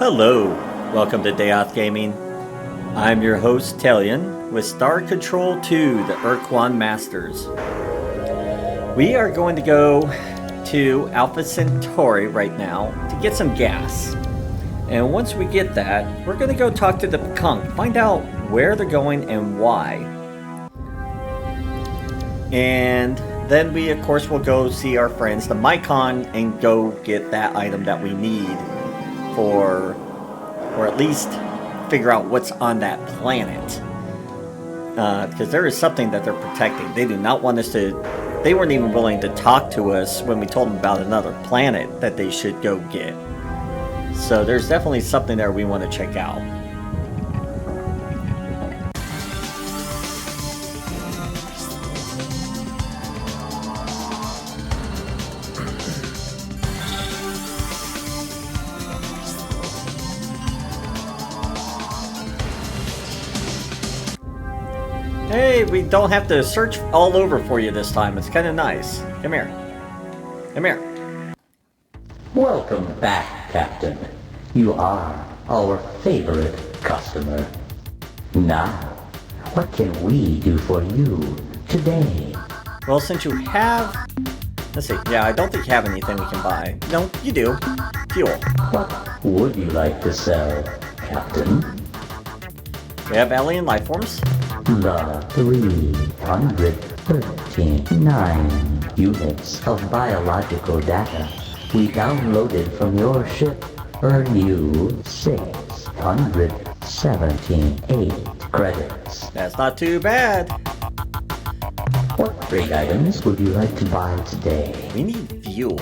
Hello, welcome to Day Off Gaming. I'm your host Tailyon with Star Control 2, the Ur-Quan Masters. We are going to go to Alpha Centauri right now to get some gas. And once we get that, we're going to go talk to the Pekunk, find out where they're going and why. And then we of course will go see our friends, the Mycon, and go get that item that we need for, or at least figure out what's on that planet. Because there is something that they're protecting. They do not want us to, they weren't even willing to talk to us when we told them about another planet that they should go get. So there's definitely something there we want to check out. Hey, we don't have to search all over for you this time. It's kind of nice. Come here. Come here. Welcome back, Captain. You are our favorite customer. Now, what can we do for you today? Well, since you have... Let's see. Yeah, I don't think you have anything we can buy. No, you do. Fuel. What would you like to sell, Captain? We have alien life forms. The 339 units of biological data we downloaded from your ship earn you 678 credits. That's not too bad. What trade items would you like to buy today? We need fuel.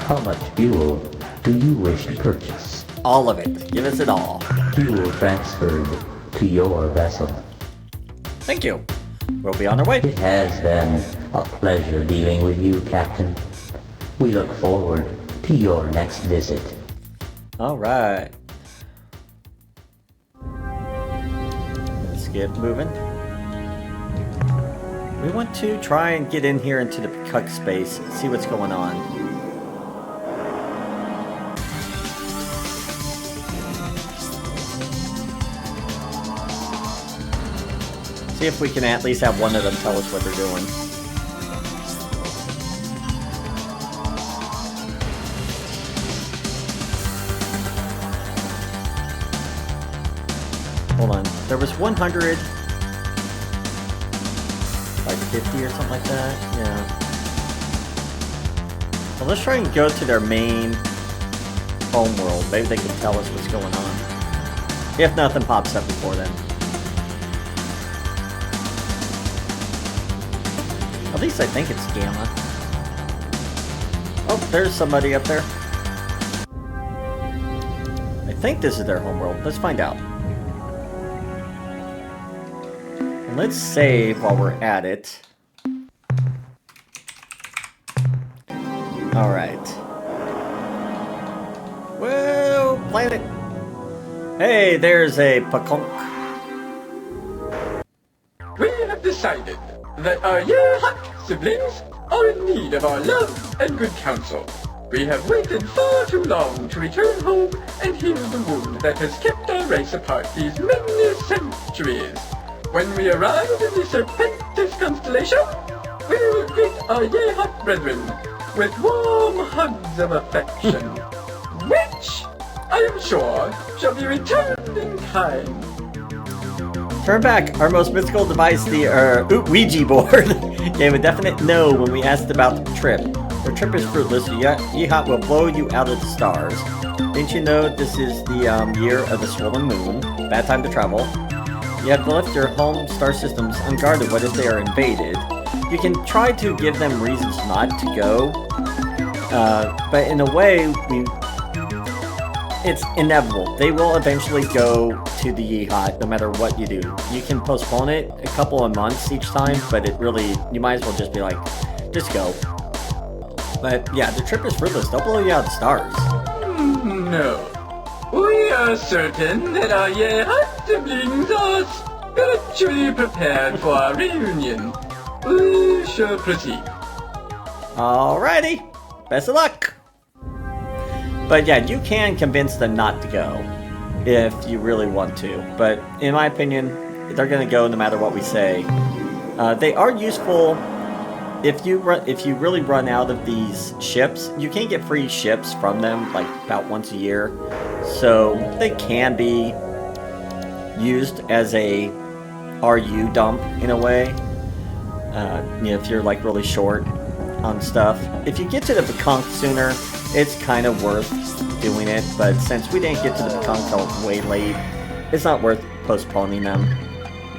How much fuel do you wish to purchase? All of it. Give us it all. Fuel transferred to your vessel. Thank you. We'll be on our way. It has been a pleasure dealing with you, Captain. We look forward to your next visit. Alright. Let's get moving. We want to try and get in here into the Pekunk space, see what's going on. See if we can at least have one of them tell us what they're doing. Hold on. There was 100... like 50 or something like that? Yeah. Well, let's try and go to their main homeworld. Maybe they can tell us what's going on. If nothing pops up before then. At least I think it's Gamma. Oh, there's somebody up there. I think this is their homeworld. Let's find out. And let's save while we're at it. Alright. Well, planet. Hey, there's a Pekunk. We have decided that our Ur-Quan siblings are in need of our love and good counsel. We have waited far too long to return home and heal the wound that has kept our race apart these many centuries. When we arrive in the Serpentis constellation, we will greet our Ur-Quan brethren with warm hugs of affection, which, I am sure, shall be returned in kind. Turn back. Our most mythical device, the Ouija board, gave a definite no when we asked about the trip. The trip is fruitless. Yeehaw will blow you out of the stars. Didn't you know this is the year of the swollen moon? Bad time to travel. You have left your home star systems unguarded. What if they are invaded? You can try to give them reasons not to go, but in a way, it's inevitable. They will eventually go to the Yeehaw, no matter what you do. You can postpone it a couple of months each time, but it really, you might as well just be like, just go. But yeah, the trip is fruitless. They'll blow you out of the stars. No. We are certain that our Ur-Quan siblings are spiritually prepared for our reunion. We shall proceed. Alrighty. Best of luck. But yeah, you can convince them not to go if you really want to. But in my opinion, they're going to go no matter what we say. They are useful if you really run out of these ships. You can get free ships from them like about once a year. So they can be used as a RU dump in a way. You know, if you're like really short on stuff. If you get to the Pekunk sooner, it's kind of worth doing it, but since we didn't get to the Pekunk till way late, it's not worth postponing them.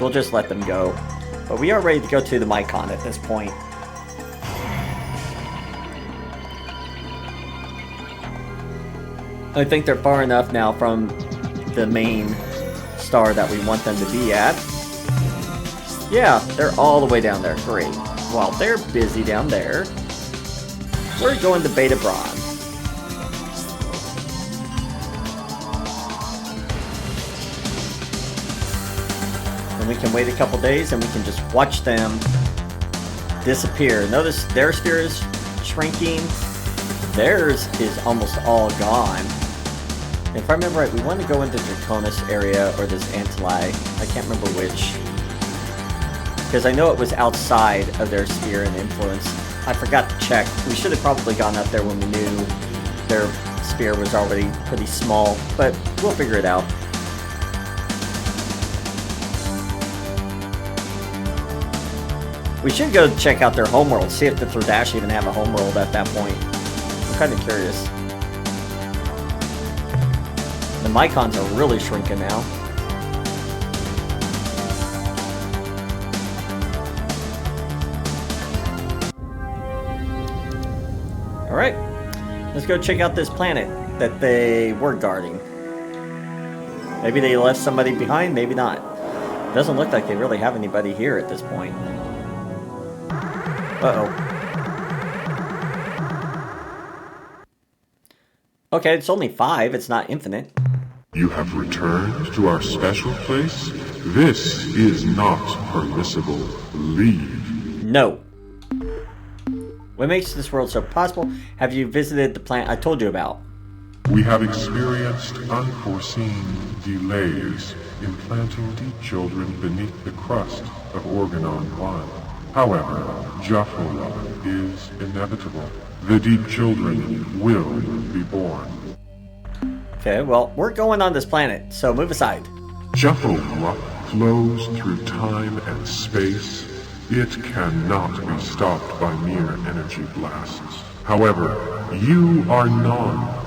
We'll just let them go. But we are ready to go to the Mycon at this point. I think they're far enough now from the main star that we want them to be at. Yeah, they're all the way down there. Great. While they're busy down there, we're going to Beta Bron. And we can wait a couple days and we can just watch them disappear. Notice their sphere is shrinking. Theirs is almost all gone. If I remember right, we want to go into Draconis area or this Antli. I can't remember which. Because I know it was outside of their sphere and influence. I forgot to check. We should have probably gone up there when we knew their sphere was already pretty small, but we'll figure it out. We should go check out their homeworld, see if the Thradash even have a homeworld at that point. I'm kind of curious. The Mycons are really shrinking now. Alright, let's go check out this planet that they were guarding. Maybe they left somebody behind, maybe not. Doesn't look like they really have anybody here at this point. Uh-oh. Okay, it's only 5, it's not infinite. You have returned to our special place? This is not permissible. Leave. No. What makes this world so possible? Have you visited the planet I told you about? We have experienced unforeseen delays in planting deep children beneath the crust of Organon 1. However, Jaffa is inevitable. The deep children will be born. Okay, well, we're going on this planet, so move aside. Jaffa flows through time and space. It cannot be stopped by mere energy blasts. However, you are not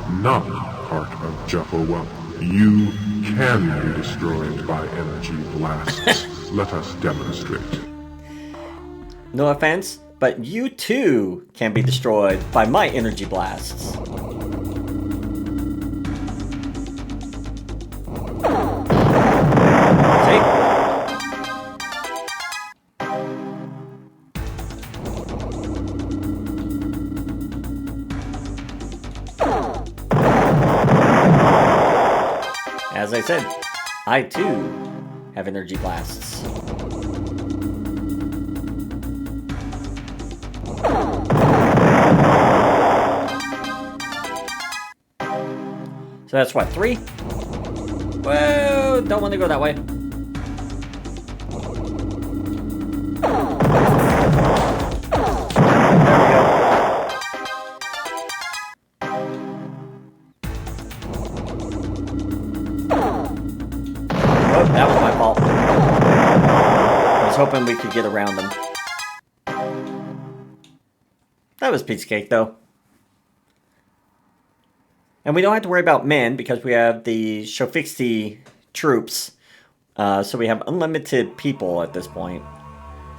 part of Jaffa. You can be destroyed by energy blasts. Let us demonstrate. No offense, but you too can be destroyed by my energy blasts. See? As I said, I too have energy blasts. So that's what, 3? Whoa, don't want to go that way. There we go. Oh, that was my fault. I was hoping we could get around them. That was piece of cake, though. And we don't have to worry about men because we have the Shofixi troops. So we have unlimited people at this point.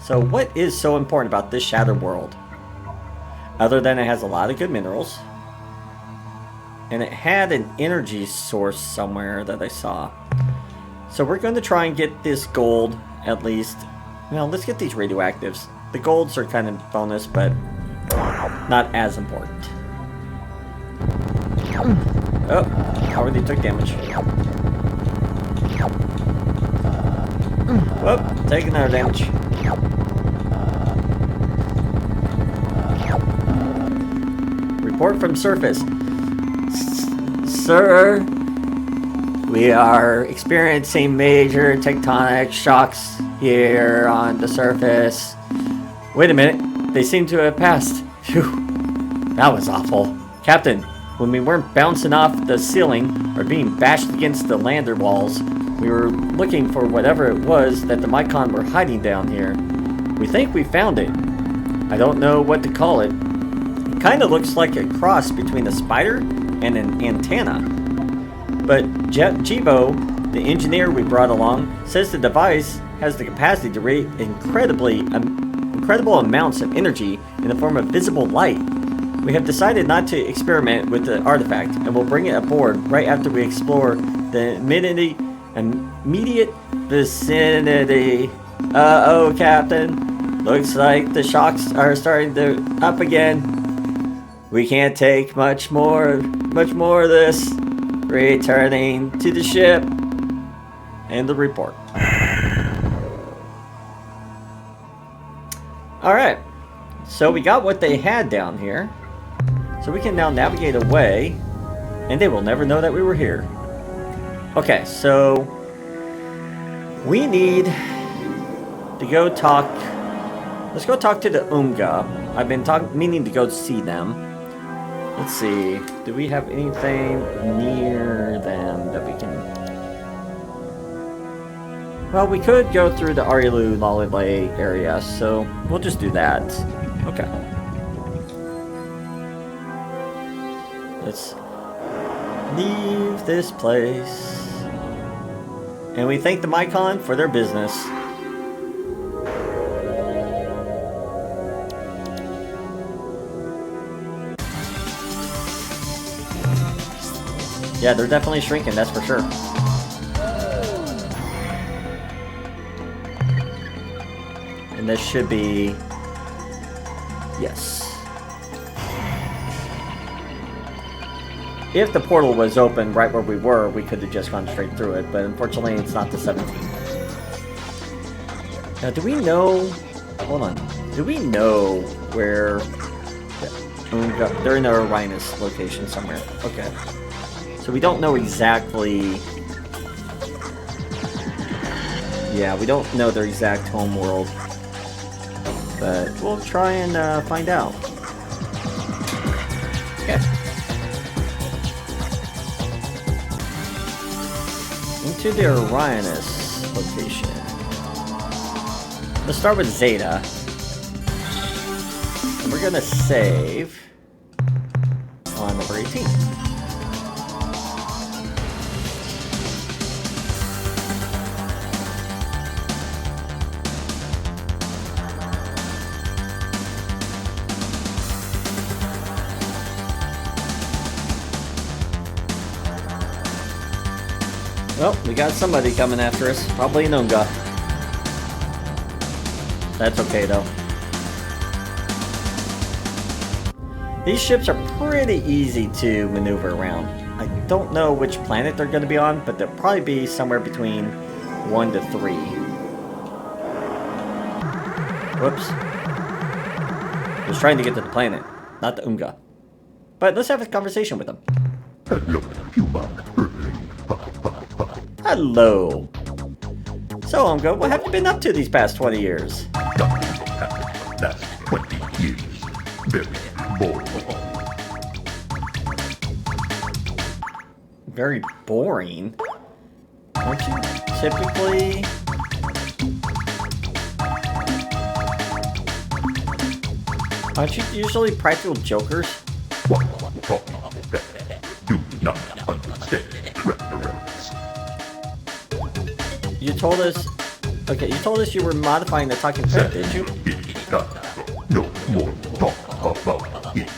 So what is so important about this Shattered World? Other than it has a lot of good minerals. And it had an energy source somewhere that I saw. So we're going to try and get this gold at least. Well, let's get these radioactives. The golds are kind of bonus, but not as important. Oh, already took damage. Oh, take another damage. Report from surface. sir. We are experiencing major tectonic shocks here on the surface. Wait a minute. They seem to have passed. Phew. That was awful. Captain, when we weren't bouncing off the ceiling or being bashed against the lander walls, we were looking for whatever it was that the Mycon were hiding down here. We think we found it. I don't know what to call it. It kind of looks like a cross between a spider and an antenna. But Jibo, the engineer we brought along, says the device has the capacity to radiate incredible amounts of energy in the form of visible light. We have decided not to experiment with the artifact, and will bring it aboard right after we explore the immediate vicinity. Uh-oh, Captain. Looks like the shocks are starting to up again. We can't take much more of this. Returning to the ship. And the report. Alright. So we got what they had down here. So we can now navigate away. And they will never know that we were here. Okay, so we need to go talk. Let's go talk to the Umgah. I've been meaning to go see them. Let's see. Do we have anything near them that we can... Well, we could go through the Arilu Lalile area, so we'll just do that. Okay. Let's leave this place. And we thank the Mycon for their business. Yeah, they're definitely shrinking, that's for sure. And this should be... Yes. If the portal was open right where we were, we could have just gone straight through it, but unfortunately it's not the 17th. Now, do we know... Hold on. Do we know where... They're in the Uranus location somewhere. Okay. So we don't know exactly... Yeah, we don't know their exact homeworld. But we'll try and find out. Okay. Into the Uranus location. Let's start with Zeta. And we're gonna save on number 18. Well, we got somebody coming after us. Probably an Umgah. That's okay, though. These ships are pretty easy to maneuver around. I don't know which planet they're going to be on, but they'll probably be somewhere between 1 to 3. Whoops. I was trying to get to the planet, not the Umgah. But let's have a conversation with them. Hello, human. Hello. So, Umgah, what have you been up to these past 20 years? That's 20 years. Very boring. Very boring? Aren't you typically... Aren't you usually practical jokers? What do not understand reference. You told us... Okay, you told us you were modifying the talking pet, didn't you? No more talk about it.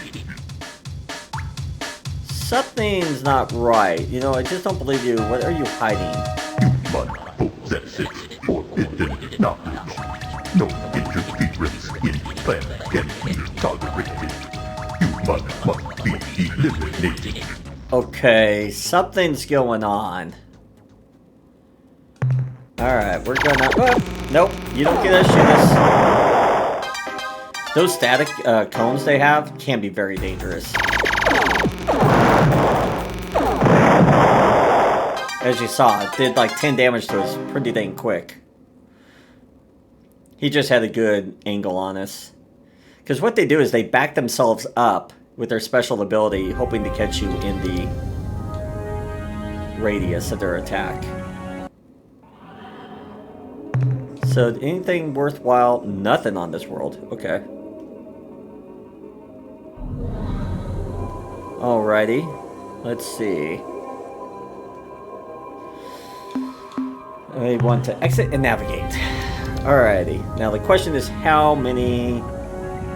Something's not right. You know, I just don't believe you. What are you hiding? Human possesses forbidden knowledge. No interference in plan can be tolerated. Human must be eliminated. Okay, something's going on. Alright, we're gonna... Oh, nope, you don't get to shoot us. Those static cones they have can be very dangerous. As you saw, it did like 10 damage to us pretty dang quick. He just had a good angle on us. Because what they do is they back themselves up with their special ability, hoping to catch you in the radius of their attack. So anything worthwhile? Nothing on this world. Okay. Alrighty. Let's see. We want to exit and navigate. Alrighty. Now the question is, how many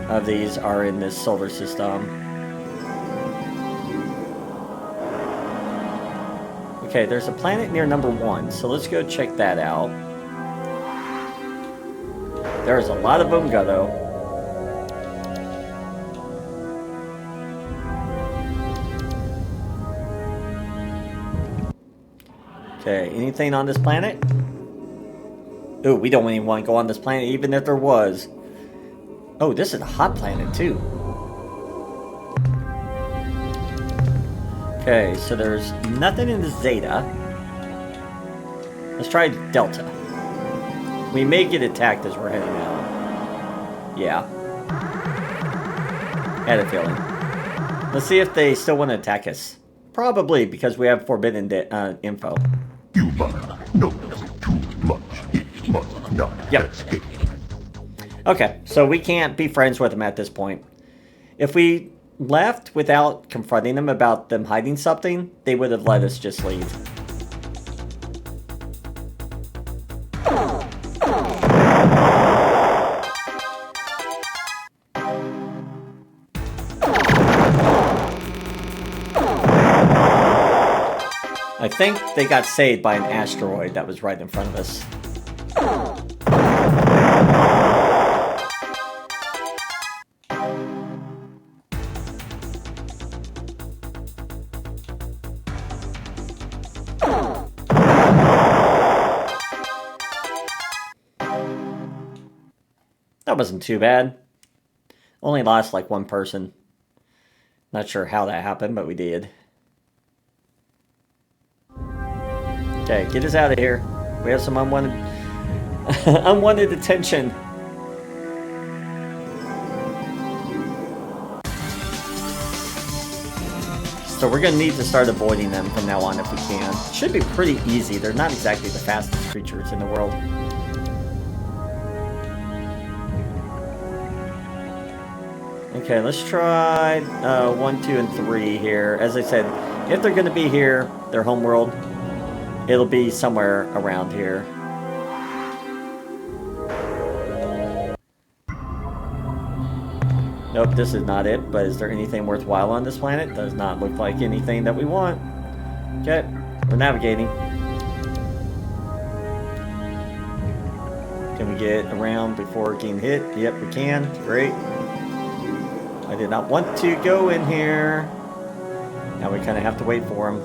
of these are in this solar system? Okay, there's a planet near number 1, so let's go check that out. There's a lot of Umgah, though. Okay, anything on this planet? Ooh, we don't even want to go on this planet, even if there was. Oh, this is a hot planet, too. Okay, so there's nothing in the Zeta. Let's try Delta. We may get attacked as we're heading out. Yeah. Had a feeling. Let's see if they still want to attack us. Probably, because we have forbidden info. You must know too much. It must not escape. Okay, so we can't be friends with them at this point. If we left without confronting them about them hiding something, they would have let us just leave. I think they got saved by an asteroid that was right in front of us. That wasn't too bad. Only lost like one person. Not sure how that happened, but we did. Okay, get us out of here. We have some unwanted unwanted attention. So we're gonna need to start avoiding them from now on if we can. Should be pretty easy. They're not exactly the fastest creatures in the world. Okay, let's try 1, 2, and 3 here. As I said, if they're gonna be here, their homeworld, it'll be somewhere around here. Nope, this is not it, but is there anything worthwhile on this planet? Does not look like anything that we want. Okay, we're navigating. Can we get around before getting hit? Yep, we can. Great. I did not want to go in here. Now we kind of have to wait for him.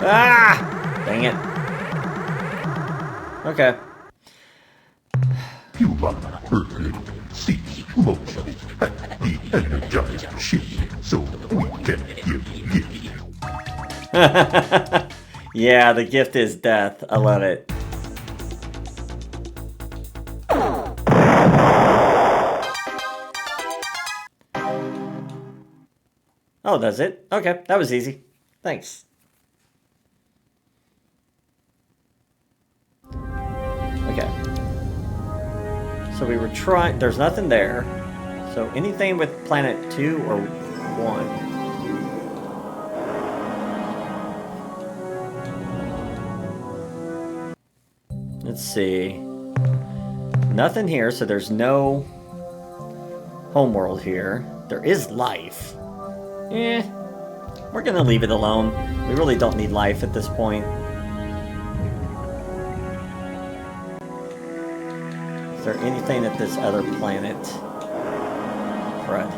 Ah! Dang it. Okay. Human Earthling cease motion at the energized ship so we can give gift. Yeah, the gift is death. I love it. Oh, that's it? Okay, that was easy. Thanks. Okay. So we were trying... There's nothing there. So anything with planet 2 or 1? Let's see. Nothing here, so there's no homeworld here. There is life. We're gonna leave it alone. We really don't need life at this point. Is there anything at this other planet? Crud.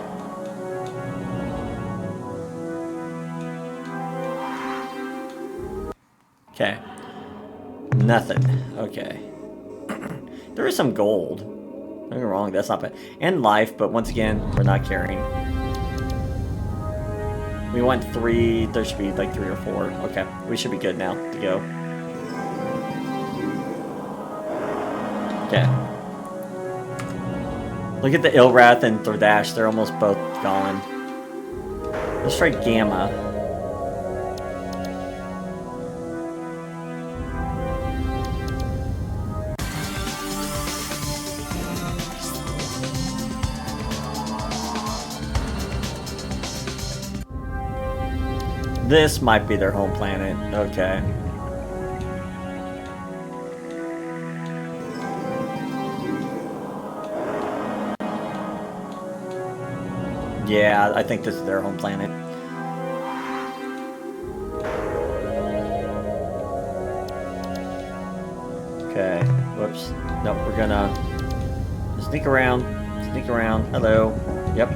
Okay. Nothing. Okay. There is some gold. Don't get me wrong, that's not bad. And life, but once again, we're not carrying. We want 3. There should be like 3 or 4. Okay, we should be good now to go. Okay. Look at the Ilrath and Thordash. They're almost both gone. Let's try Gamma. This might be their home planet. Okay. Yeah, I think this is their home planet. Okay. Whoops. Nope, we're gonna sneak around. Sneak around. Hello. Yep.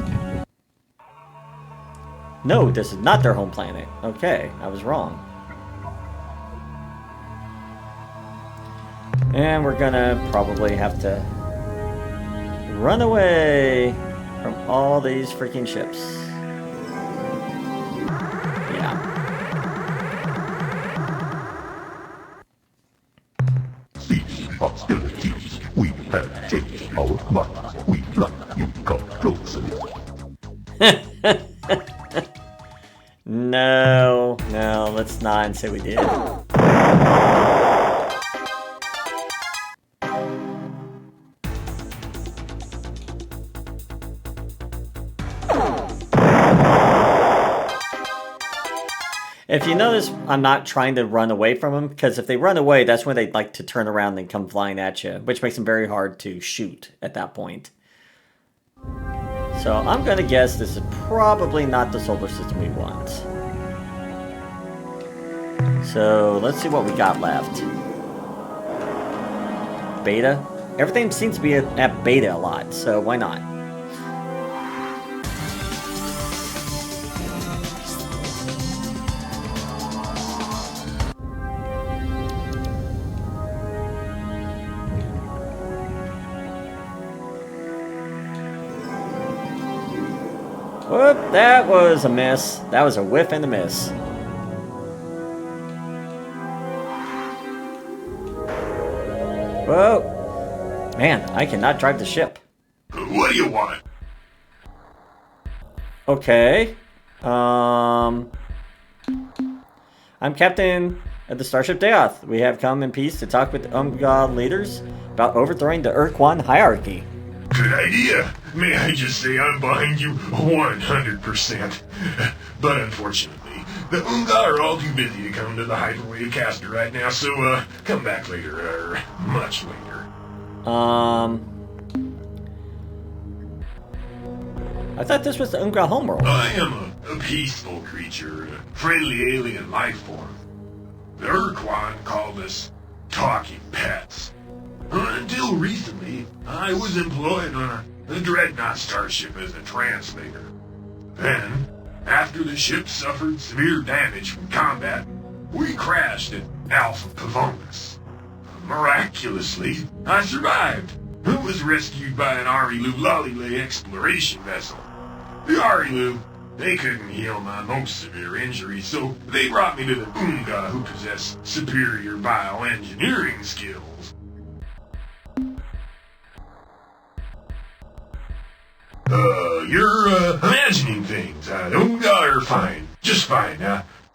No, this is not their home planet. Okay, I was wrong. And we're gonna probably have to run away from all these freaking ships. Yeah. Cease hostilities. We have changed our minds. We'd like you to come closer. No, no, let's not say we did. If you notice, I'm not trying to run away from them, because if they run away, that's when they like to turn around and come flying at you, which makes them very hard to shoot at that point. So I'm going to guess this is probably not the solar system we want. So let's see what we got left. Beta? Everything seems to be at beta a lot, so why not? Whoop, that was a miss. That was a whiff and a miss. Whoa. Man, I cannot drive the ship. What do you want? Okay. I'm Captain of the Starship Deoth. We have come in peace to talk with the Umgah leaders about overthrowing the Ur-Quan hierarchy. Good idea. May I just say I'm behind you 100%. But unfortunately, the Umgah are all too busy to come to the hyperwave caster right now, so come back later, or much later. I thought this was the Umgah homeworld. I am a peaceful creature, a friendly alien life form. The Ur-Quan called us talking pets. Until recently, I was employed on a dreadnought starship as a translator. Then, after the ship suffered severe damage from combat, we crashed at Alpha Pavonis. Miraculously, I survived. I was rescued by an Arilu Lollylay exploration vessel. The Arilu, they couldn't heal my most severe injury, so they brought me to the Umgah, who possess superior bioengineering skills. You're imagining things. Umgah are fine. Just fine,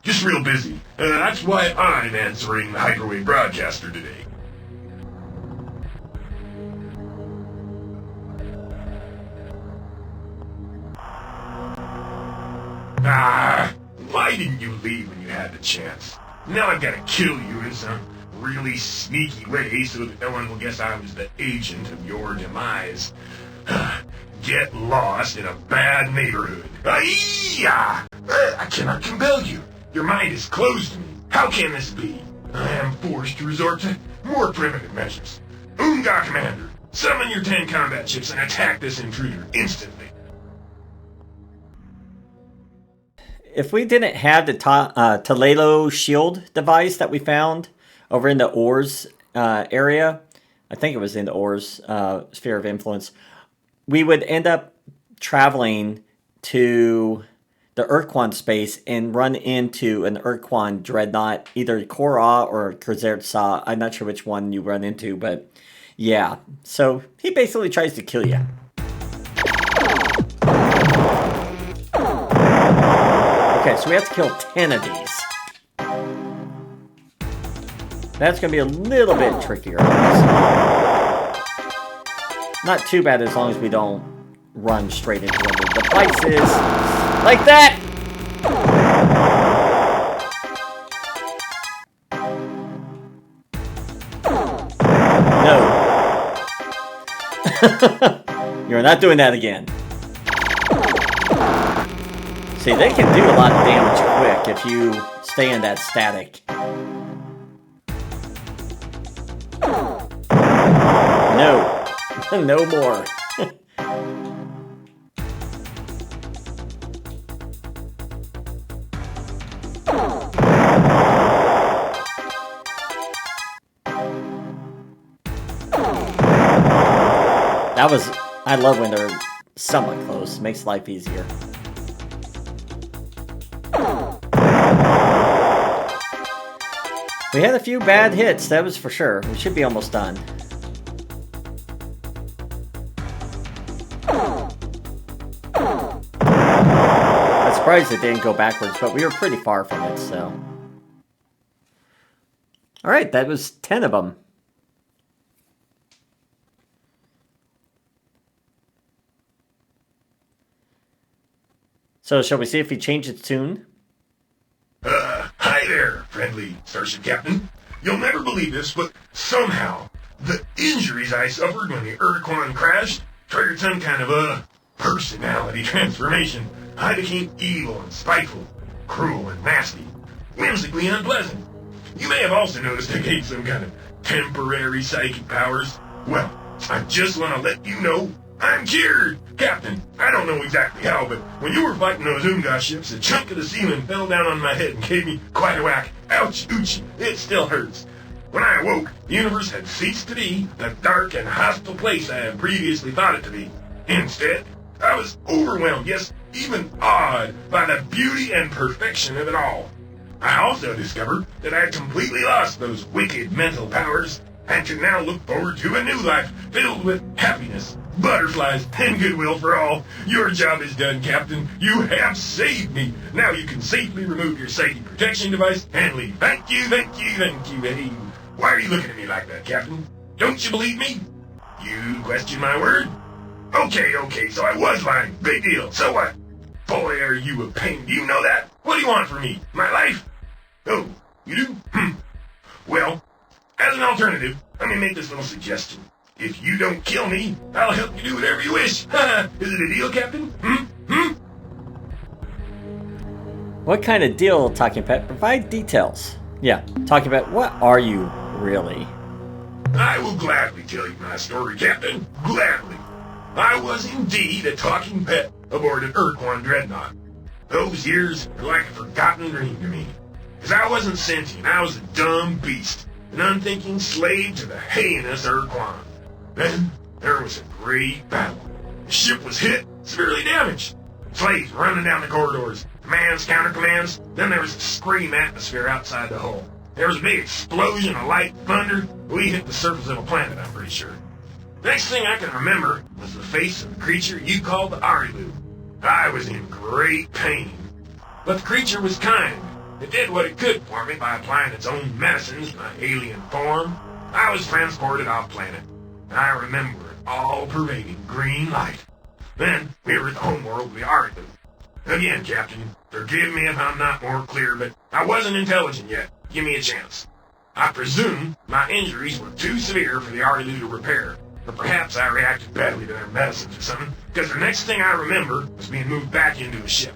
just real busy. That's why I'm answering the hyperwave broadcaster today. Why didn't you leave when you had the chance? Now I've got to kill you in some really sneaky way so that no one will guess I was the agent of your demise. Get lost in a bad neighborhood. I cannot compel you. Your mind is closed to me. How can this be? I am forced to resort to more primitive measures. Umgah Commander, summon your 10 combat ships and attack this intruder instantly. If we didn't have the Tailyon shield device that we found over in the ores area, I think it was in Ur's sphere of influence, we would end up traveling to the Ur-Quan space and run into an Ur-Quan dreadnought, either Korra or Krzertsa. I'm not sure which one you run into, but yeah. So he basically tries to kill you. Okay, so we have to kill 10 of these. That's going to be a little bit trickier. Not too bad as long as we don't run straight into one of the devices. Like that! No. You're not doing that again. See, they can do a lot of damage quick if you stay in that static. No. No more. I love when they're somewhat close. Makes life easier. We had a few bad hits, that was for sure. We should be almost done. I'm surprised it didn't go backwards, but we were pretty far from it, so. Alright, that was 10 of them. So, shall we see if he changed its tune? Hi there, friendly Starship Captain. You'll never believe this, but somehow, the injuries I suffered when the Ur-Quan crashed triggered some kind of a personality transformation. I became evil and spiteful, cruel and nasty, whimsically unpleasant. You may have also noticed I gained some kind of temporary psychic powers. Well, I just want to let you know I'm cured! Captain, I don't know exactly how, but when you were fighting those Umgah ships, a chunk of the ceiling fell down on my head and gave me quite a whack. Ouch, ooch, it still hurts. When I awoke, the universe had ceased to be the dark and hostile place I had previously thought it to be. Instead, I was overwhelmed, yes, even awed by the beauty and perfection of it all. I also discovered that I had completely lost those wicked mental powers and can now look forward to a new life filled with happiness, butterflies, and goodwill for all. Your job is done, Captain. You have saved me. Now you can safely remove your psychic protection device and leave. Thank you, thank you, thank you. Hey, why are you looking at me like that, Captain? Don't you believe me? You question my word? Okay, so I was lying. Big deal. So what? Boy, are you a pain. Do you know that? What do you want from me? My life? Oh, you do? Well, as an alternative, let me make this little suggestion. If you don't kill me, I'll help you do whatever you wish. Is it a deal, Captain? What kind of deal, Talking Pet? Provide details. Yeah, Talking Pet, what are you really? I will gladly tell you my story, Captain. Gladly. I was indeed a talking pet aboard an Ur-Quan dreadnought. Those years are like a forgotten dream to me. Because I wasn't sentient, I was a dumb beast, an unthinking slave to the heinous Ur-Quan. Then there was a great battle. The ship was hit, severely damaged. Slaves running down the corridors, commands, counter-commands. Then there was a scream atmosphere outside the hull. There was a big explosion of light thunder. We hit the surface of a planet, I'm pretty sure. Next thing I can remember was the face of the creature you called the Arilu. I was in great pain. But the creature was kind. It did what it could for me by applying its own medicines to my alien form. I was transported off planet. I remember an all-pervading green light. Then we were at the homeworld of the Arilu. Again, Captain, forgive me if I'm not more clear, but I wasn't intelligent yet. Give me a chance. I presume my injuries were too severe for the Arilu to repair. Or perhaps I reacted badly to their medicines or something, because the next thing I remember was being moved back into a ship.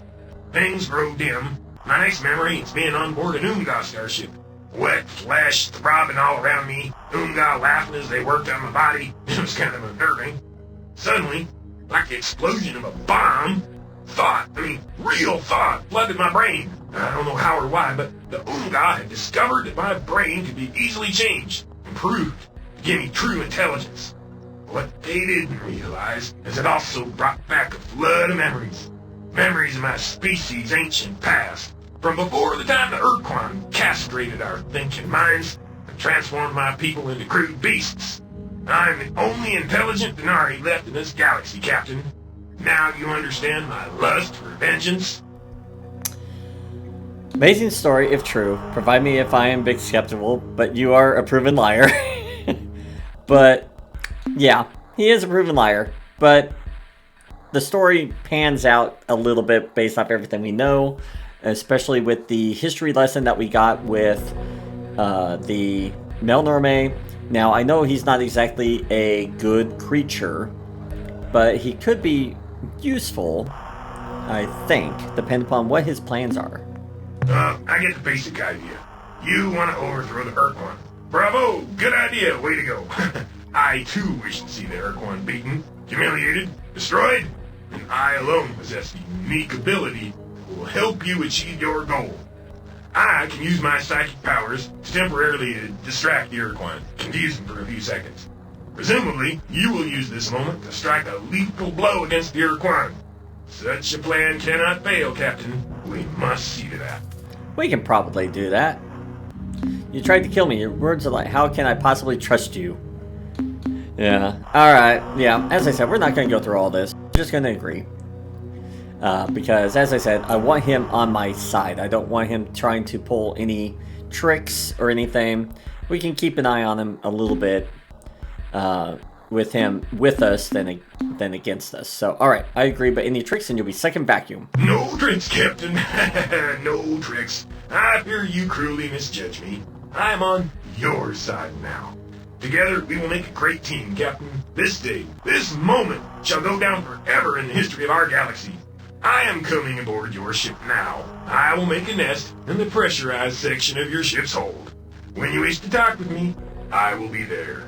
Things grow dim. My next memory is being on board an Umgah starship. Wet flesh throbbing all around me, Umgah laughing as they worked on my body. It was kind of unnerving. Suddenly, like the explosion of a bomb, real thought flooded my brain. I don't know how or why, but the Umgah had discovered that my brain could be easily changed, improved, give me true intelligence. What they didn't realize is it also brought back a flood of memories. Memories of my species' ancient past. From before the time the Ur-Quan castrated our thinking minds and transformed my people into crude beasts. I'm the only intelligent Dnyarri left in this galaxy, Captain. Now you understand my lust for vengeance? Amazing story, if true. Provide me if I am big skeptical, but you are a proven liar. But, yeah, he is a proven liar. But the story pans out a little bit based off everything we know, especially with the history lesson that we got with the Melnorme. Now, I know he's not exactly a good creature, but he could be useful, I think, depending upon what his plans are. I get the basic idea. You want to overthrow the Ur-Quan. Bravo! Good idea! Way to go! I too wish to see the Ur-Quan beaten, humiliated, destroyed, and I alone possess the unique ability that will help you achieve your goal. I can use my psychic powers to temporarily distract the Ur-Quan, confuse him for a few seconds. Presumably, you will use this moment to strike a lethal blow against the Ur-Quan. Such a plan cannot fail, Captain. We must see to that. We can probably do that. You tried to kill me. Your words are like, how can I possibly trust you? Yeah. Alright. Yeah, as I said, we're not going to go through all this. We're just going to agree. Because, as I said, I want him on my side. I don't want him trying to pull any tricks or anything. We can keep an eye on him a little bit. With him with us than against us. So, alright, I agree, but any tricks and you'll be second vacuum. No tricks, Captain. No tricks. I fear you cruelly misjudge me. I'm on your side now. Together, we will make a great team, Captain. This day, this moment, shall go down forever in the history of our galaxy. I am coming aboard your ship now. I will make a nest in the pressurized section of your ship's hold. When you wish to talk with me, I will be there.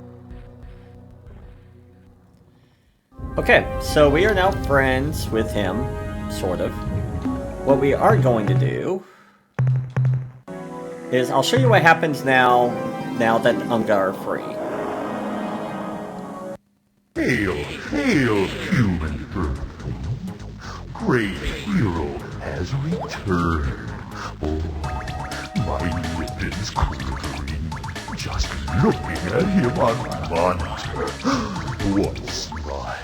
Okay, so we are now friends with him, sort of. What we are going to do is I'll show you what happens now that the Umgah are free. Hail, hail, human earthling. Great hero has returned. Oh, my ribbons quivering. Just looking at him on monitor. What smile.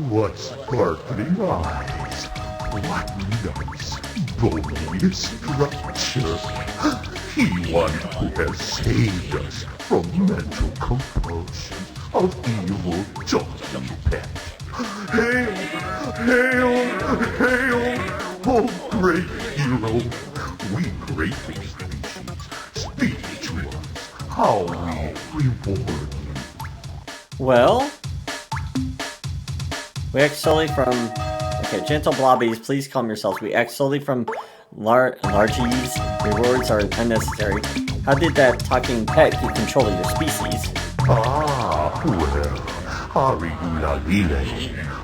What sparkling eyes. What nice, bony structure. He one who has saved us from mental compulsion of evil talking pet. Hail! Hail! Hail! Oh, great hero! We grateful species, speak to us how we reward you. Well, we act solely from... Okay, gentle blobbies, please calm yourselves. We act solely from largies. Rewards are unnecessary. How did that talking pet get control of your species? Ah, well, Arigula Lile,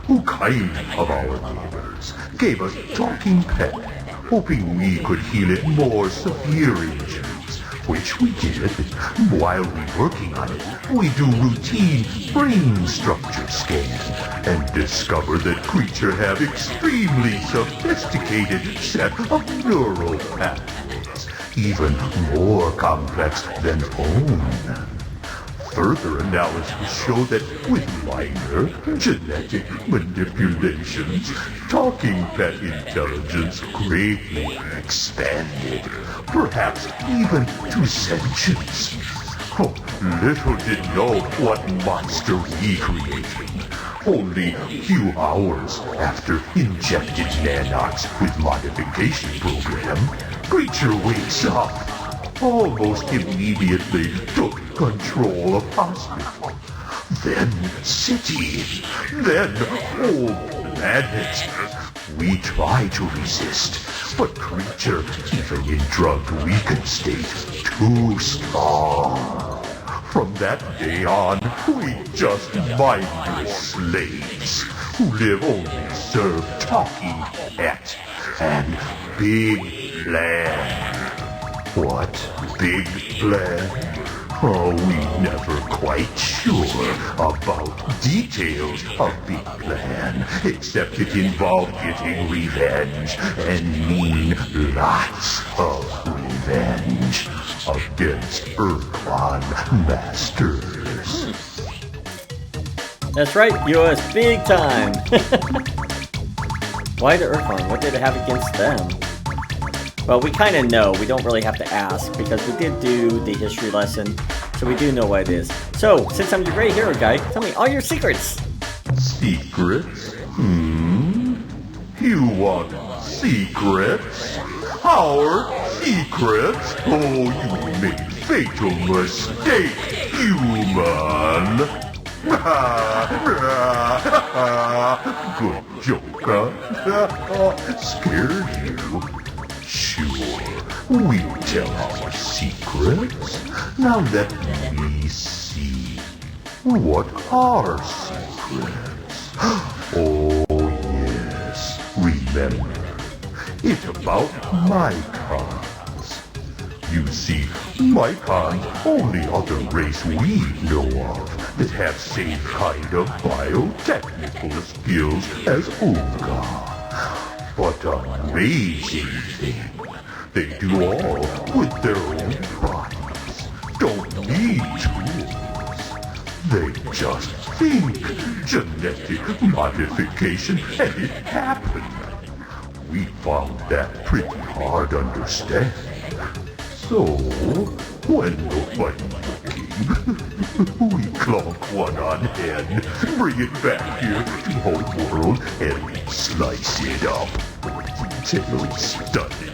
who kind of our neighbors, gave us talking pet, hoping we could heal it more severe injuries, which we did. While we working on it, we do routine brain structure scan and discover that creature have extremely sophisticated set of neural pathways, even more complex than own. Further analysis show that with minor genetic manipulations, talking pet intelligence greatly expanded, perhaps even to sentience. Oh, little did know what monster we created. Only a few hours after injected nanots with modification program, creature wakes up. Almost immediately took control of hospital, then city, then whole planet. We try to resist, but creature, even in drug-weakened state, too strong. From that day on, we just mindless slaves, who live only serve talking pet and big plan. What big plan? Oh, we never quite sure about details of the plan, except it involved getting revenge, and mean lots of revenge, against Ur-Quan masters. That's right, US big time! Why the Ur-Quan? What did it have against them? Well, we kind of know. We don't really have to ask, because we did do the history lesson, so we do know what it is. So, since I'm your great hero guy, tell me all your secrets! Secrets? You want secrets? Our secrets? Oh, you made a fatal mistake, human! Good joke, huh? Scared you? Sure, we'll tell our secrets. Now let me see. What are secrets? Oh, yes, remember. It's about mycons. You see, mycons only other race we know of that have same kind of biotechnical skills as Umgah. But amazing thing, they do all with their own bodies. Don't need tools. They just think. Genetic modification, and it happened. We found that pretty hard to understand. So, when nobody looking, we clunk one on head, bring it back here to homeworld, and slice it up. Detailed study.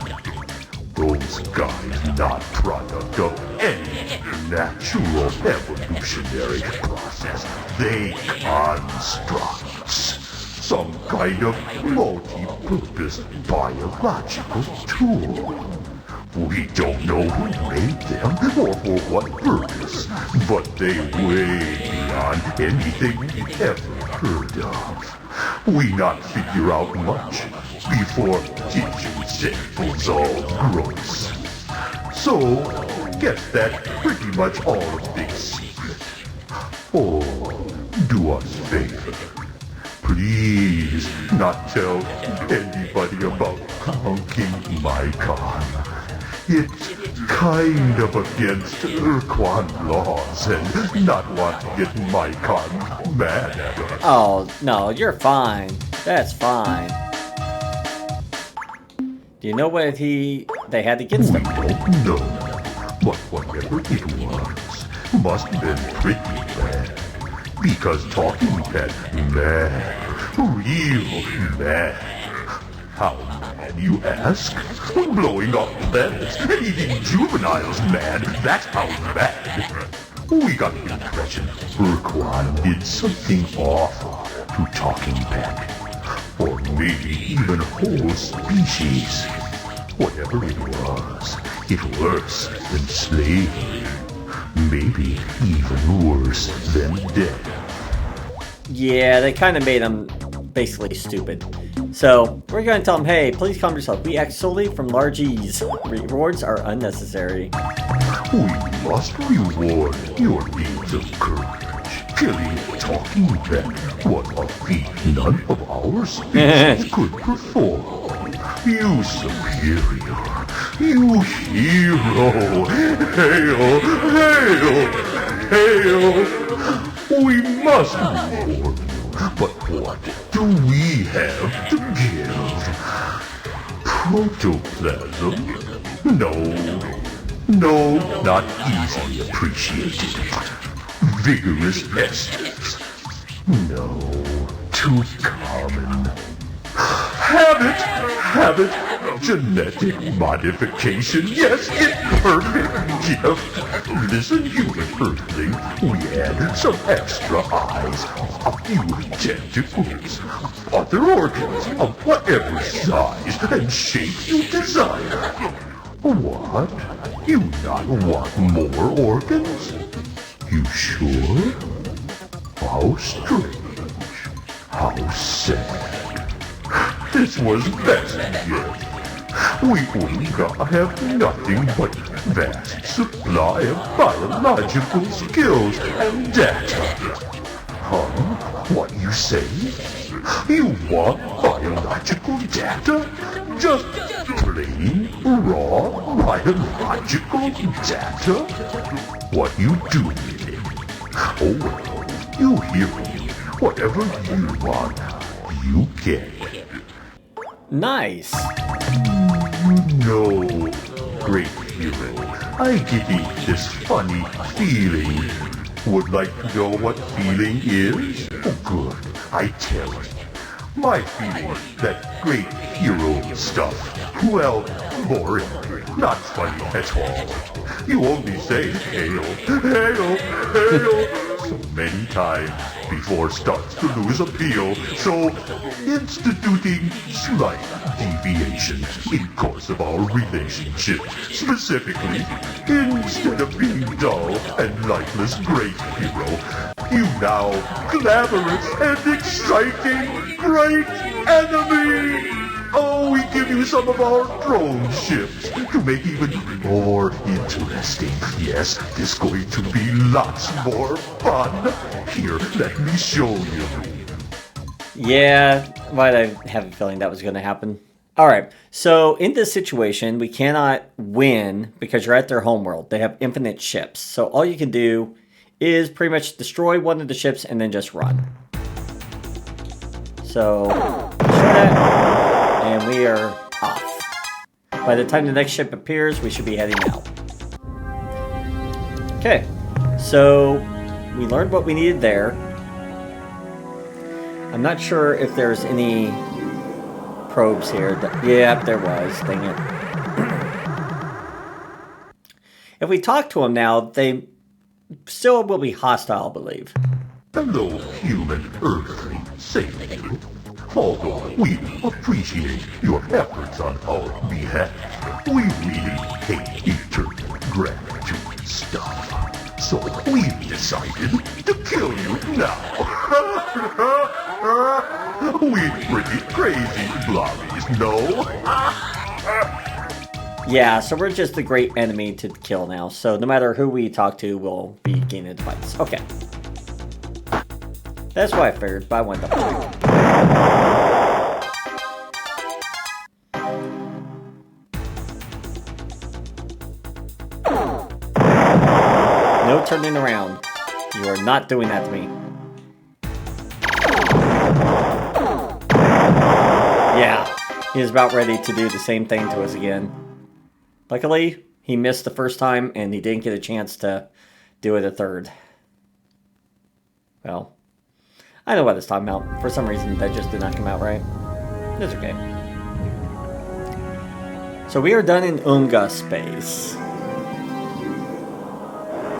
Those guys not product of any natural evolutionary process. They constructs. Some kind of multi-purpose biological tool. We don't know who made them or for what purpose, but they way beyond anything we ever heard of. We not figure out much before kitchen samples all gross. So, guess that's pretty much all of Big Secret. Oh, do us a favor. Please not tell anybody about conking mycon. It's kind of against Ur-Quan laws and not want to get mycon mad at us. Oh, no, you're fine. That's fine. Do you know what they had against We him? don't know, but whatever it was, must have been pretty bad. Because talking pet, mad, real mad. How mad, you ask? Blowing up planets and eating juveniles, man, that's how bad. We got the impression Ur-Quan did something awful to talking pet. Or maybe even whole species. Whatever it was, it's worse than slavery. Maybe even worse than death. Yeah, they kind of made him basically stupid. So, we're going to tell him, hey, please calm yourself. We act solely from large ease. Rewards are unnecessary. We must reward your deeds of courage. Killing a talking pet, what a feat none of our species could perform. You superior, you hero, hail, hail, hail. We must reward you, but what do we have to give? Protoplasm? No, not easily appreciated. Vigorous essence? No, too common. Habit, genetic modification, yes, it's perfect gift. Listen, human earthling, we add some extra eyes, a few tentacles, other organs of whatever size and shape you desire. What? You not want more organs? You sure? How strange. How sad. This was best gift. We Umgah have nothing but vast supply of biological skills and data. Huh? What you say? You want biological data? Just plain, raw, biological data? What you do with it? Oh well, you hear me. Whatever you want, you get. Nice. No, great human. I get this funny feeling. Would like to know what feeling is? Oh, good. I tell you. My feeling, that great hero stuff. Well, boring. Not funny at all. You only say hail, hail, hail so many times before it starts to lose appeal. So, instituting slight deviation in course of our relationship. Specifically, instead of being dull and lifeless great hero, you now glamorous and exciting great enemy! Oh, we give you some of our drone ships to make even more interesting. Yes, this is going to be lots more fun. Here, let me show you. Yeah, why'd I have a feeling that was going to happen? Alright, so in this situation, we cannot win because you're at their homeworld. They have infinite ships. So all you can do is pretty much destroy one of the ships and then just run. So, destroy that, and we are off. By the time the next ship appears, we should be heading out. Okay, so we learned what we needed there. I'm not sure if there's any probes here. Yeah, there was. Dang it. If we talk to them now, they still will be hostile, I believe. Hello, human earthling, say you. Although we appreciate your efforts on our behalf, we really hate eternal gratitude stuff. So we've decided to kill you now. We pretty crazy blobbies, no? Yeah, so we're just a great enemy to kill now. So no matter who we talk to, we'll be gaining advice. Okay. That's what I figured, but I went double check. No turning around. You are not doing that to me. Yeah, he is about ready to do the same thing to us again. Luckily, he missed the first time and he didn't get a chance to do it a third. Well, I know what it's talking about. For some reason, that just did not come out right. It's okay. So we are done in Umgah space.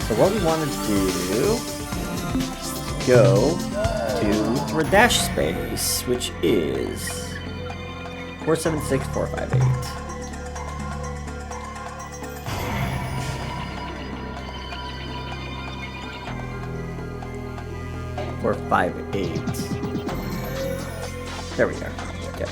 So what we wanted to do is go to Radash space, which is 476458. 458. There we go. Okay.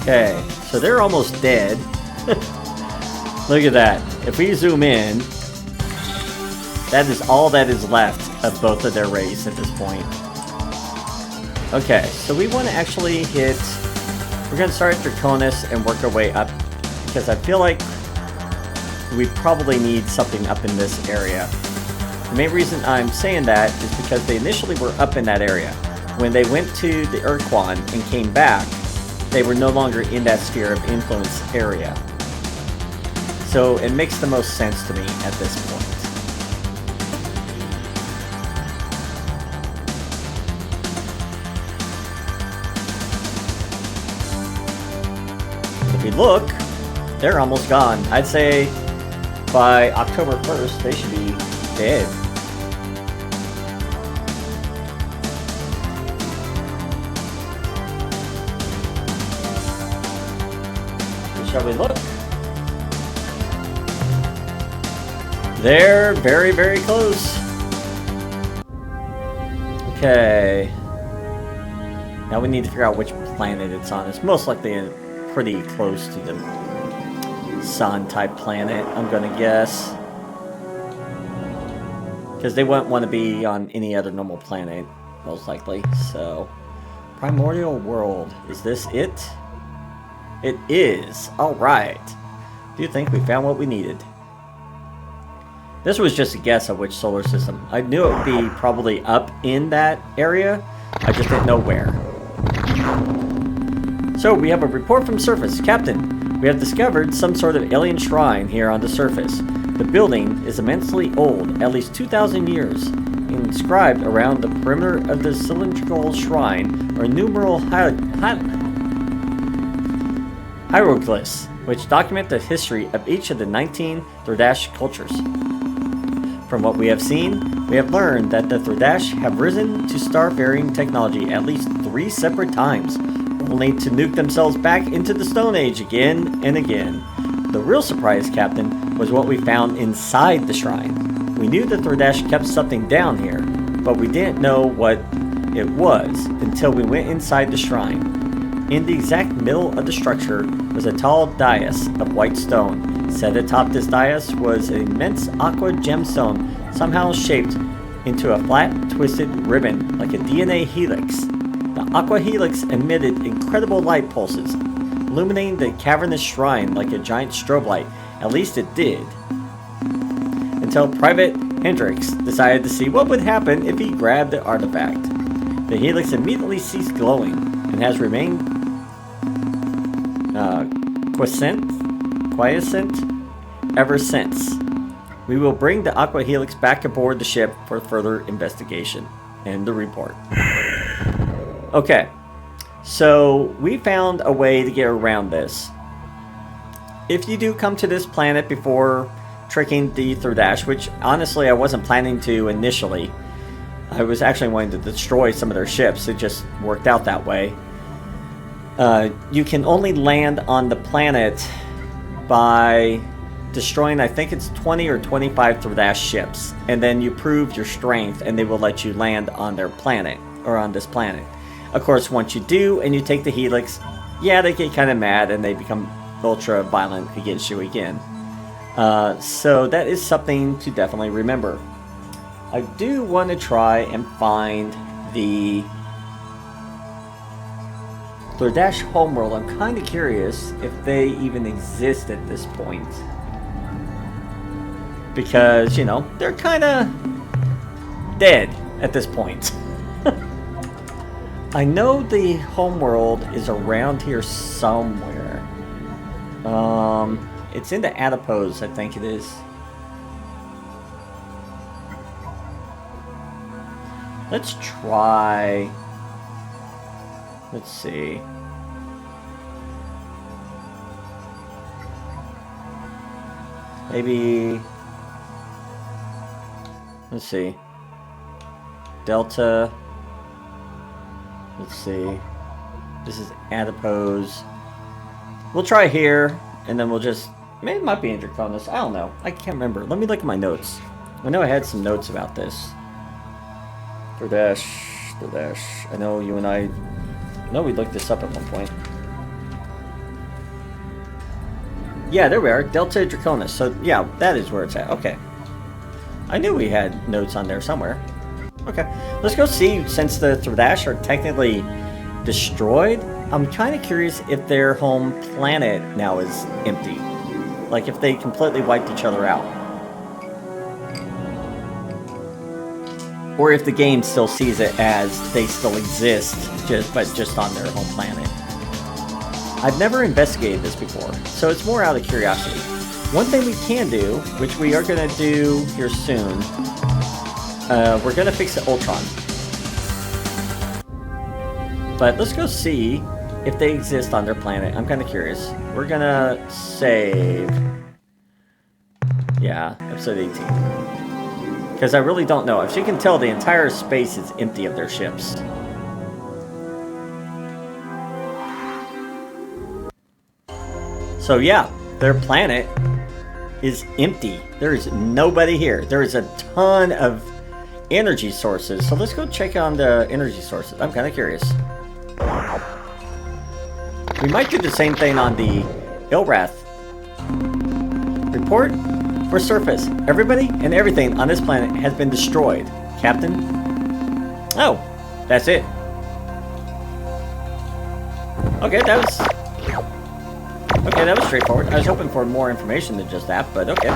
Okay, so they're almost dead. Look at that. If we zoom in, that is all that is left of both of their race at this point. Okay, so we want to actually hit... We're going to start at Draconis and work our way up, because I feel like we probably need something up in this area. The main reason I'm saying that is because they initially were up in that area. When they went to the Ur-Quan and came back, they were no longer in that sphere of influence area. So it makes the most sense to me at this point. If you look, they're almost gone. I'd say by October 1st, they should be dead. Shall we look? They're very, very close. Okay. Now we need to figure out which planet it's on. It's most likely pretty close to the sun-type planet, I'm gonna guess. Because they wouldn't want to be on any other normal planet, most likely. So, primordial world. Is this it? It is. Alright. Do you think we found what we needed? This was just a guess of which solar system. I knew it would be probably up in that area. I just didn't know where. So, we have a report from surface. Captain, we have discovered some sort of alien shrine here on the surface. The building is immensely old, at least 2,000 years. Inscribed around the perimeter of the cylindrical shrine are numeral hieroglyphs, which document the history of each of the 19 Thrdash cultures. From what we have seen, we have learned that the Thrdash have risen to starfaring technology at least 3 separate times, only to nuke themselves back into the Stone Age again and again. The real surprise, Captain, was what we found inside the shrine. We knew the Thrdash kept something down here, but we didn't know what it was until we went inside the shrine. In the exact middle of the structure was a tall dais of white stone. Set atop this dais was an immense aqua gemstone, somehow shaped into a flat, twisted ribbon like a DNA helix. The aqua helix emitted incredible light pulses, illuminating the cavernous shrine like a giant strobe light. At least it did. Until Private Hendricks decided to see what would happen if he grabbed the artifact. The helix immediately ceased glowing and has remained quiescent ever since. We will bring the aqua helix back aboard the ship for further investigation. End the report. Okay, so we found a way to get around this. If you do come to this planet before tricking the Thrdash, which honestly I wasn't planning to initially, I was actually wanting to destroy some of their ships. It just worked out that way. You can only land on the planet by destroying, I think it's 20 or 25 Thrdash ships, and then you prove your strength and they will let you land on their planet, or on this planet. Of course, once you do and you take the helix, yeah, they get kind of mad and they become ultra violent against you again. So that is something to definitely remember. I do want to try and find the Thrdash homeworld. I'm kind of curious if they even exist at this point. Because, you know, they're kind of dead at this point. I know the homeworld is around here somewhere. It's in the adipose, I think it is. Let's try... Let's see. Maybe... Let's see. Delta. Let's see. This is adipose. We'll try here, and then we'll just... Maybe it might be Draconis. I don't know. I can't remember. Let me look at my notes. I know I had some notes about this. Thrdash. I know you and I know we looked this up at one point. Yeah, there we are. Delta Draconis. So, yeah, that is where it's at. Okay. I knew we had notes on there somewhere. Okay. Let's go see, since the Thrdash are technically destroyed, I'm kind of curious if their home planet now is empty. Like, if they completely wiped each other out. Or if the game still sees it as they still exist, but just on their home planet. I've never investigated this before, so it's more out of curiosity. One thing we can do, which we are going to do here soon, we're going to fix the Ur-Quan. But let's go see if they exist on their planet. I'm kind of curious. We're going to save... Yeah, episode 18. Because I really don't know. As you can tell, the entire space is empty of their ships. So yeah, their planet is empty. There is nobody here. There is a ton of energy sources. So let's go check on the energy sources. I'm kind of curious. We might do the same thing on the Ilrath. Report for surface. Everybody and everything on this planet has been destroyed. Captain? Oh, that's it. Okay, that was straightforward. I was hoping for more information than just that, but okay.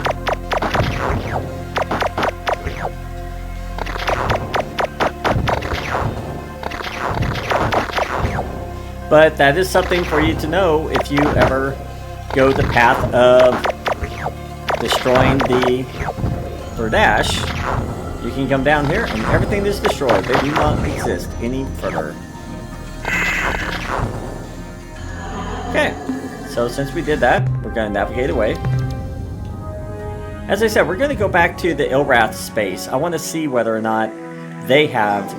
But that is something for you to know if you ever go the path of destroying the Verdash. You can come down here and everything is destroyed. They do not exist any further. Okay, so since we did that, we're going to navigate away. As I said, we're going to go back to the Ilrath space. I want to see whether or not they have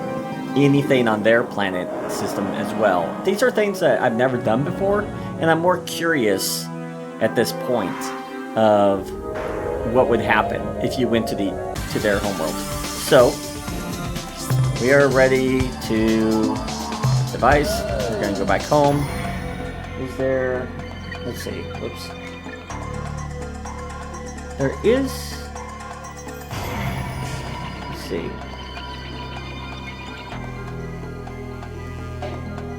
anything on their planet system as well. These are things that I've never done before, and I'm more curious at this point of what would happen if you went to their homeworld. So we are ready to device. We're going to go back home. Is there? Let's see. Whoops. There is. Let's see.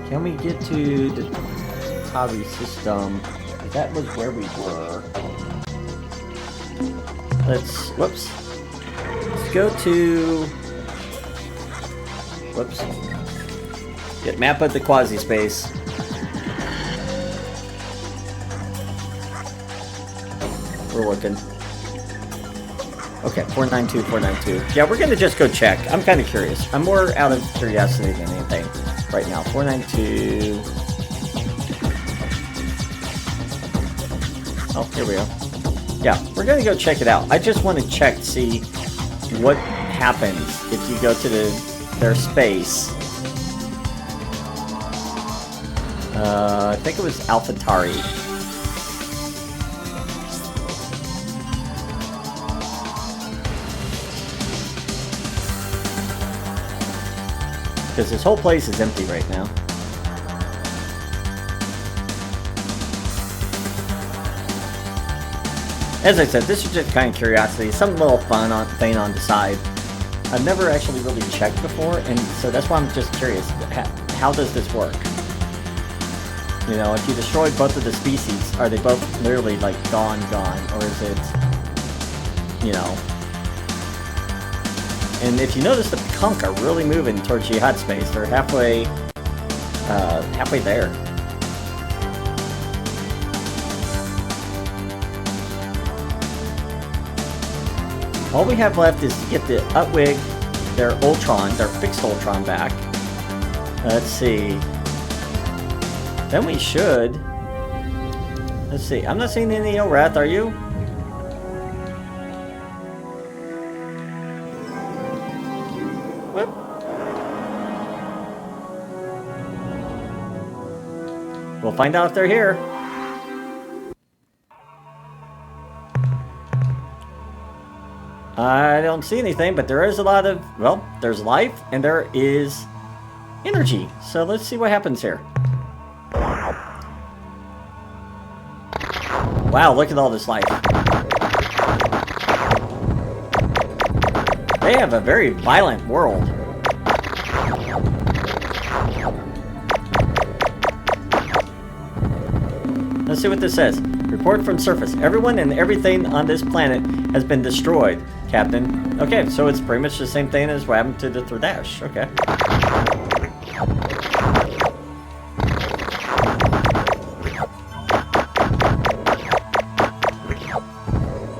Can we get to the Dnyarri system? That was where we were. Let's go to. Whoops. Get map of the quasi space. We're looking. Okay, 492, 492. Yeah, we're gonna just go check. I'm kind of curious. I'm more out of curiosity than anything right now. 492. Oh, here we go. Yeah, we're gonna go check it out. I just want to check to see what happens if you go to their space. I think it was AlphaTauri. Because this whole place is empty right now. As I said, this is just kind of curiosity, some little fun thing on the side. I've never actually really checked before, and so that's why I'm just curious. How does this work? You know, if you destroy both of the species, are they both literally like gone, or is it, you know? And if you notice, the Kunk are really moving towards Jihad space. They're halfway there. All we have left is to get the Utwig, their Ultron, their fixed Ultron back. Let's see. Then we should. Let's see. I'm not seeing any Ilrath, are you? We'll find out if they're here. I don't see anything, but there is a lot of, well, there's life and there is energy. So let's see what happens here. Wow, look at all this life. They have a very violent world. Let's see what this says. Report from surface. Everyone and everything on this planet has been destroyed, Captain. Okay, so it's pretty much the same thing as what happened to the Verdash. Okay.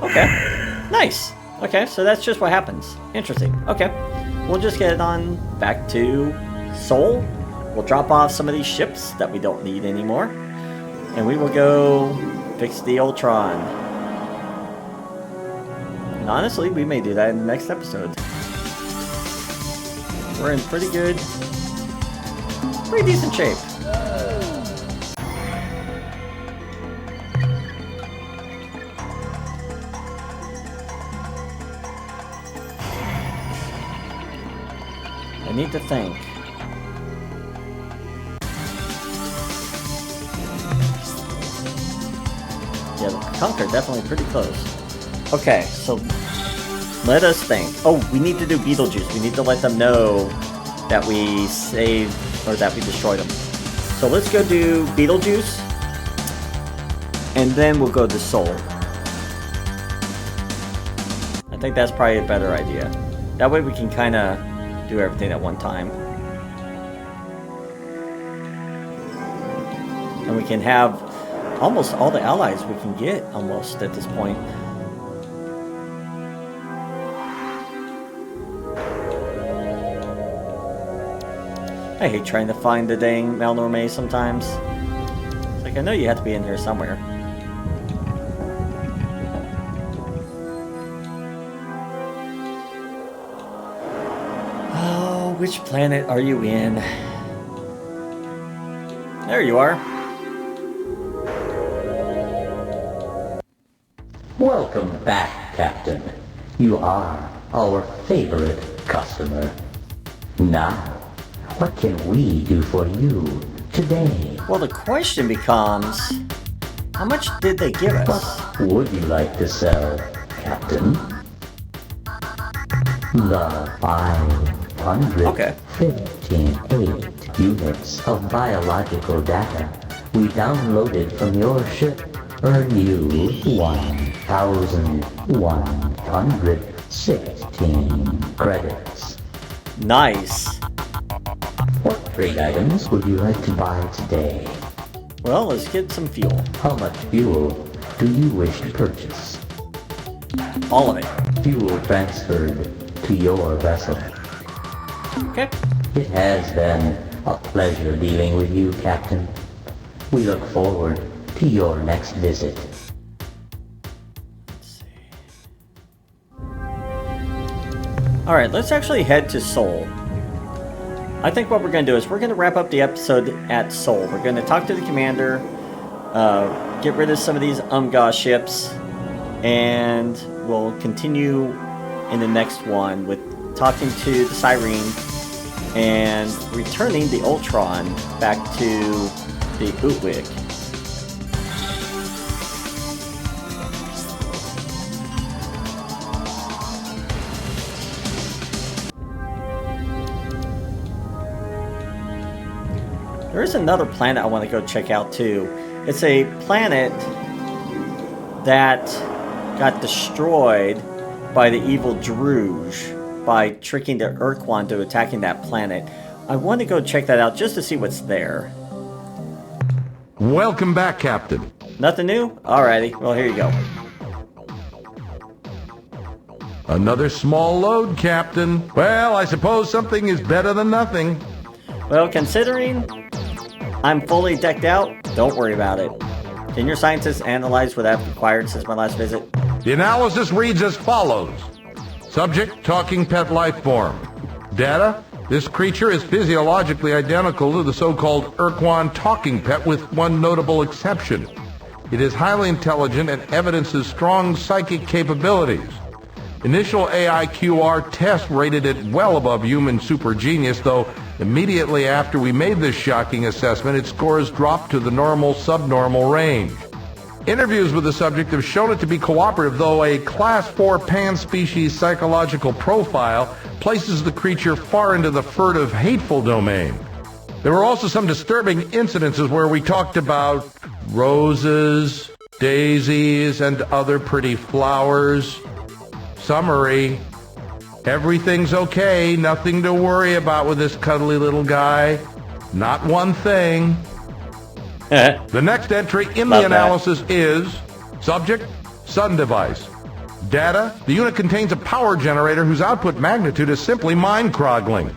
Okay. Nice. Okay, so that's just what happens. Interesting. Okay. We'll just get on back to Sol. We'll drop off some of these ships that we don't need anymore. And we will go fix the Ultron. And honestly, we may do that in the next episode. We're in pretty decent shape. I need to think. Yeah, the Conquer definitely pretty close. Okay, so let us think. Oh, we need to do Beetlejuice. We need to let them know that we saved or that we destroyed them. So let's go do Beetlejuice, and then we'll go to Soul. I think that's probably a better idea. That way we can kind of do everything at one time. And we can have almost all the allies we can get almost at this point. I hate trying to find the dang Malnorme sometimes. It's like, I know you have to be in here somewhere. Oh, which planet are you in? There you are. Welcome back, Captain. You are our favorite customer. Now, what can we do for you today? Well, the question becomes, how much did they give us? What would you like to sell, Captain? The 515.8 units of biological data we downloaded from your ship earn you 1,116 credits. Nice. What trade items would you like to buy today? Well, let's get some fuel. How much fuel do you wish to purchase? All of it. Fuel transferred to your vessel. Okay. It has been a pleasure dealing with you, Captain. We look forward to your next visit. Let's see. Alright, let's actually head to Seoul. I think what we're going to do is we're going to wrap up the episode at Seoul. We're going to talk to the commander, get rid of some of these Umgah ships, and we'll continue in the next one with talking to the Cyrene and returning the Ur-Quan back to the Utwig. There is another planet I want to go check out too. It's a planet that got destroyed by the evil Druge by tricking the Ur-Quan to attacking that planet. I want to go check that out just to see what's there. Welcome back, Captain. Nothing new? Alrighty, well here you go. Another small load, Captain. Well, I suppose something is better than nothing. Well, considering I'm fully decked out, don't worry about it. Can your scientists analyze what I've acquired since my last visit? The analysis reads as follows. Subject, talking pet life form. Data, this creature is physiologically identical to the so-called Ur-Quan talking pet with one notable exception. It is highly intelligent and evidences strong psychic capabilities. Initial AIQR test rated it well above human super genius, though immediately after we made this shocking assessment, its scores dropped to the normal-subnormal range. Interviews with the subject have shown it to be cooperative, though a Class 4 pan-species psychological profile places the creature far into the furtive, hateful domain. There were also some disturbing incidences where we talked about roses, daisies, and other pretty flowers. Summary: everything's okay, nothing to worry about with this cuddly little guy. Not one thing. The next entry in the analysis is subject, sun device. Data, the unit contains a power generator whose output magnitude is simply mind-croggling.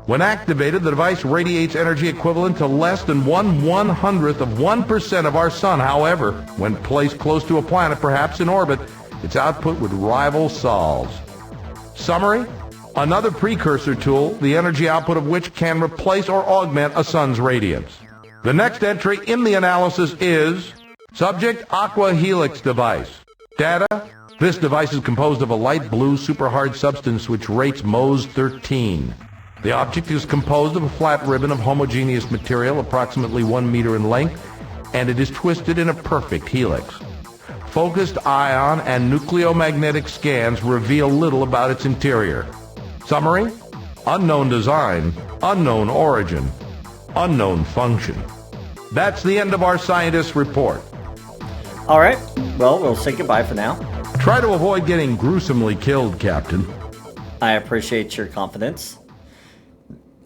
When activated, the device radiates energy equivalent to less than 1/100th of 1% of our sun. However, when placed close to a planet, perhaps in orbit, its output would rival Sol's. Summary: another precursor tool, the energy output of which can replace or augment a sun's radiance. The next entry in the analysis is subject, aqua helix device. Data, this device is composed of a light blue super hard substance which rates Mohs 13. The object is composed of a flat ribbon of homogeneous material approximately 1 meter in length, and it is twisted in a perfect helix. Focused ion and nucleomagnetic scans reveal little about its interior. Summary: unknown design, unknown origin, unknown function. That's the end of our scientist's report. Alright, well, we'll say goodbye for now. Try to avoid getting gruesomely killed, Captain. I appreciate your confidence.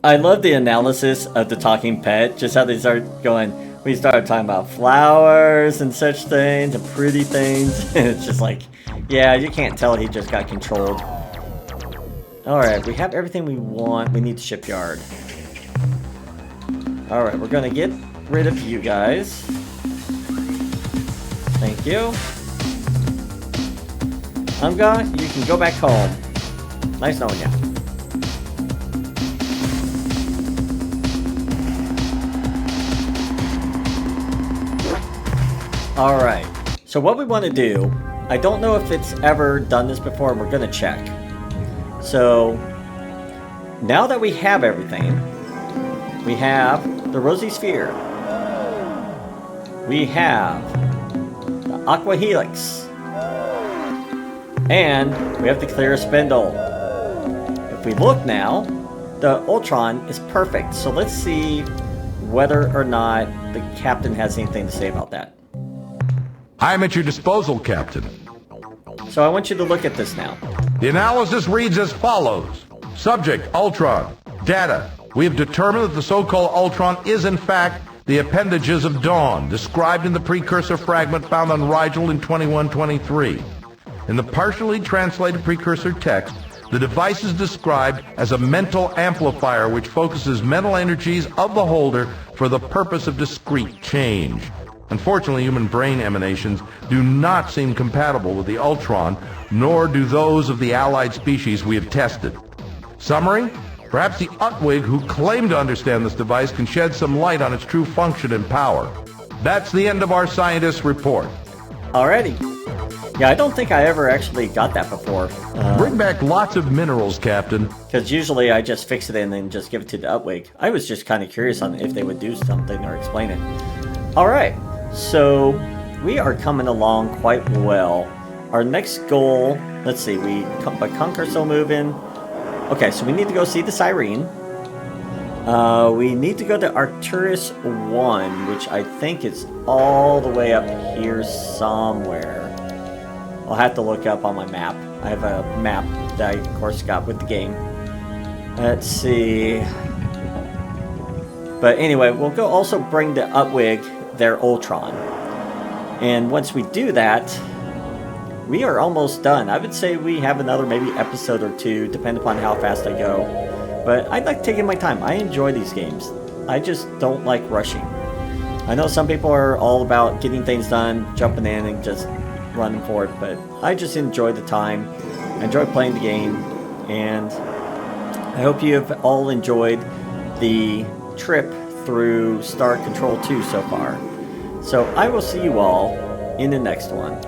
I love the analysis of the talking pet, just how they start going. We started talking about flowers and such things, and pretty things. And it's just like, yeah, you can't tell he just got controlled. Alright, we have everything we want. We need the shipyard. Alright, we're gonna get rid of you guys. Thank you. Umgah, you can go back home. Nice knowing you. Alright, so what we want to do, I don't know if it's ever done this before, and we're going to check. So, now that we have everything, we have the rosy sphere. We have the aqua helix. And we have the clear spindle. If we look now, the Ur-Quan is perfect. So let's see whether or not the captain has anything to say about that. I am at your disposal, Captain. So I want you to look at this now. The analysis reads as follows. Subject, Ultron. Data. We have determined that the so-called Ultron is in fact the appendages of Dawn, described in the precursor fragment found on Rigel in 2123. In the partially translated precursor text, the device is described as a mental amplifier which focuses mental energies of the holder for the purpose of discrete change. Unfortunately, human brain emanations do not seem compatible with the Ultron, nor do those of the allied species we have tested. Summary? Perhaps the Utwig who claim to understand this device can shed some light on its true function and power. That's the end of our scientist's report. Alrighty. Yeah, I don't think I ever actually got that before. Bring back lots of minerals, Captain. Because usually I just fix it and then just give it to the Utwig. I was just kind of curious on if they would do something or explain it. Alright, so we are coming along quite well. Our next goal, let's see, by Conquer still moving. Okay, so we need to go see the Siren. We need to go to Arcturus 1, which I think is all the way up here somewhere. I'll have to look up on my map. I have a map that I, of course, got with the game. Let's see. But anyway, we'll go also bring the Utwig their Ur-Quan. And once we do that, we are almost done. I would say we have another maybe episode or two, depending upon how fast I go. But I like taking my time. I enjoy these games. I just don't like rushing. I know some people are all about getting things done, jumping in and just running for it, but I just enjoy the time. I enjoy playing the game, and I hope you have all enjoyed the trip through Star Control 2 so far. So I will see you all in the next one.